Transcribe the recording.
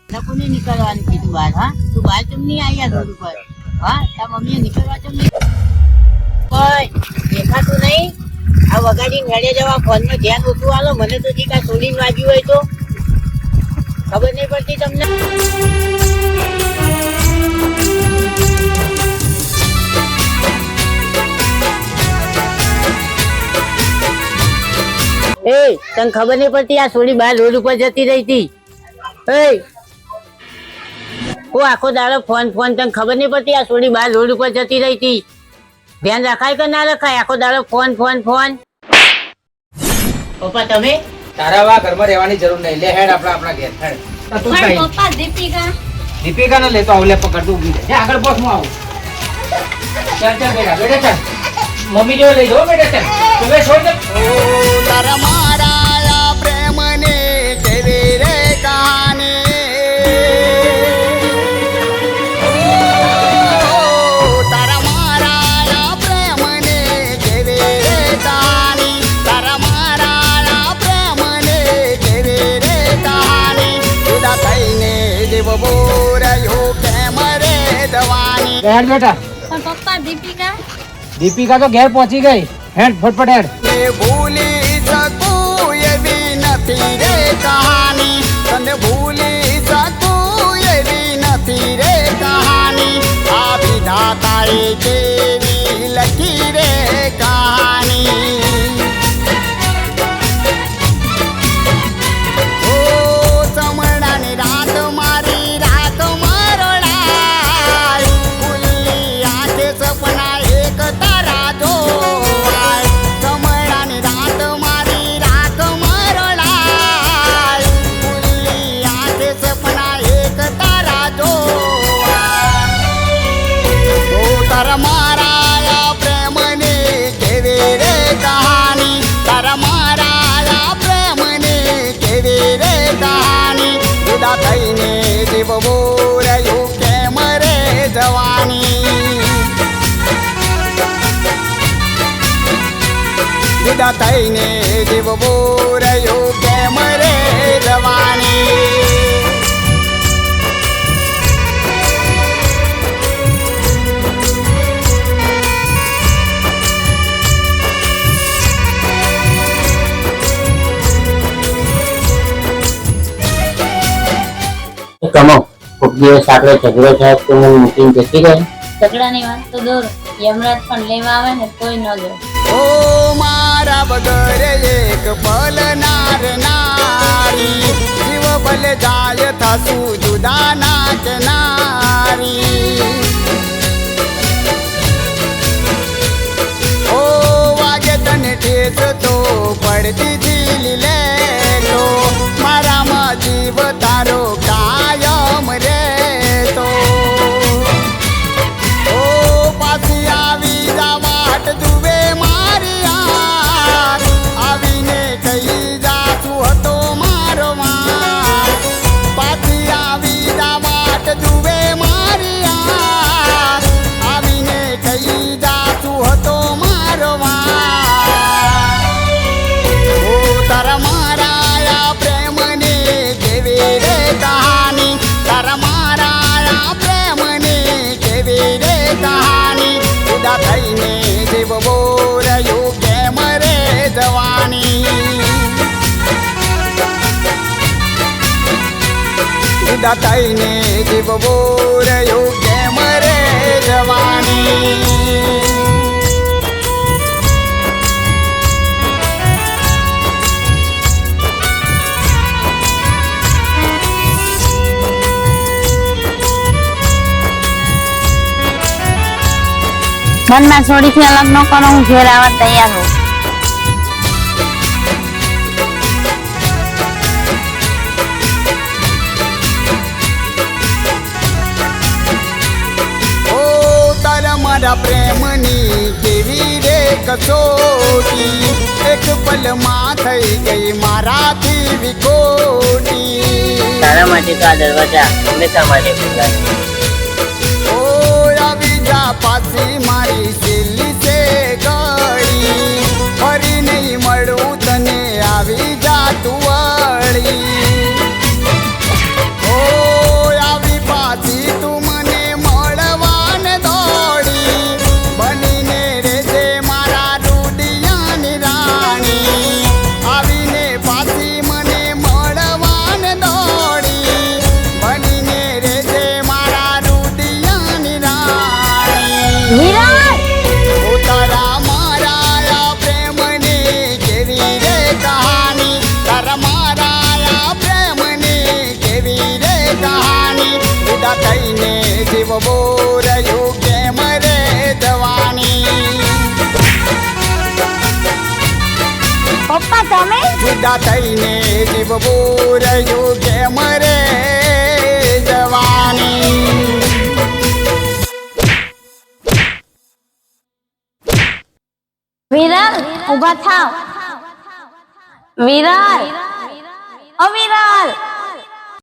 કોને નીકળવાનું કીધું બહાર? હા, તું બહાર ચમ નહીં આવ્યા રોડ ઉપર? હા, તાર મમ્મીએ નીકળવા ચમ નહીં? કોઈ દેખાતું નહીં? આ વગાડી હેડે જવા ફોનમાં ધ્યાન ઓછું આલો. મને તો જી કાંઈ છોડીને વાગ્યું હોય તો ખબર નહીં પડતી તમને. એ તને ખબર નહીં પડતી આ છોડી બહાર રોડ ઉપર જતી રહી હતી? હું આખો દાડો ફોન તને ખબર નહીં પડતી આ છોડી બહાર રોડ ઉપર જતી રહી હતી? ધ્યાન રખાય કે ના રખાય? આખો દાડો ફોન. પપ્પા તમે તારા વા ઘરમાં રહેવાની જરૂર નહીં. લે હેડ આપણા ઘેર હેડ. તું કઈ પપ્પા દીપિકા ને લેતો આવ. લે પકડ તું ઊભી રહે. આગળ બોસ હું આવું. ચાલ બેટા ચાલ. મમ્મી જો લઈ જાઓ બેટા ચાલ. તમે છોડ દે. તારા મારા પ્રેમને કેવી રે કહાની, તારા મારા પ્રેમને કેવી રે કહાની, તારા મારા પ્રેમને કેવી રે કહાની, જુદા થઈને દેવ બોરાયો કેમ રે દવાની. હેડ બેટા. પણ પપ્પા દીપિકા તો ઘેર પહોંચી ગઈ. હેડ ફટફટ હેડ. ભૂલી શકું એવી નથી રે કહાની, તને ભૂલી શકું એવી નથી રે કહાની, આ વિધાતાએ કેવી લખી રે કહાની. ઓ સમણાની રાત મારી રાત મરડાય, ભૂલી આંખે સપના એક તારા જોવાય, સમણાની રાત મારી રાત મરડાય, ભૂલી આંખે સપના એક તારા જોવાય. ઓ તારા મારા પ્રેમને કેવી રે કહાની, તારા મારા પ્રેમને કેવી રે કહાની, જુદા થઈને જીવ બોરાયો કેમ રે જવાની, જુદા થઈને જીવ બોરાયો કેમ રે જવાની. કમો કોક દિવસ આપણે ઝઘડો થાય તો મને મૂકીને જતી રહે? ઝઘડાની વાત તો દૂર, યમરાજ પણ લેવા આવે ને કોઈ ન દે. ઓ મારા વગર એક પલ નાર નારી, જીવ ભલે જાય થાસું જુદા ના કિનારી. ઓ વાગે તને ઠેસ તો પડતી ઝીલી લે તો, મારામાં જીવ તારો કાયમ રહેતો. ઓ પાછી આવી જા વાટ જુએ મારી આંખ, આવીને કહી જા તું હતો મારો વાંક, પાછી આવી જા વાટ જુએ મારી આંખ, આવીને કહી જા તું હતો મારો વાંક. ઓ તારા મારા પ્રેમને કેવી રે કહાની, તારા મારા પ્રેમને કેવી રે કહાની, જુદા થઈને જીવ બોરાયો કેમ રે જવાની, જુદા થઈને જીવ બોરાયો કેમ રે જવાની. મનમાં છોડીથી અલગ ન કરો, હું ઘેર આવવા તૈયાર હોઉં. ઓ તારા મારા પ્રેમની કેવી રે કસોટી, એક પલમાં થઈ ગઈ મારાથી વિખોટી. તારા માટે તો આ દરવાજા હંમેશા માટે ખુલ્લા છે. ઓ આવી જા પાછી મારી છેલ્લી છે ગળી, ફરી નહીં મળું તને આવી જા તું વળી. ઓ જુદા થઈને જીવ બોર્યું કેમ રે જવાની પપ્પા તમે જુદા થઈને જીવ બોર્યું કેમ રે જવાની વિરલ ઊભા થાવ વિરલ ઓ વિરલ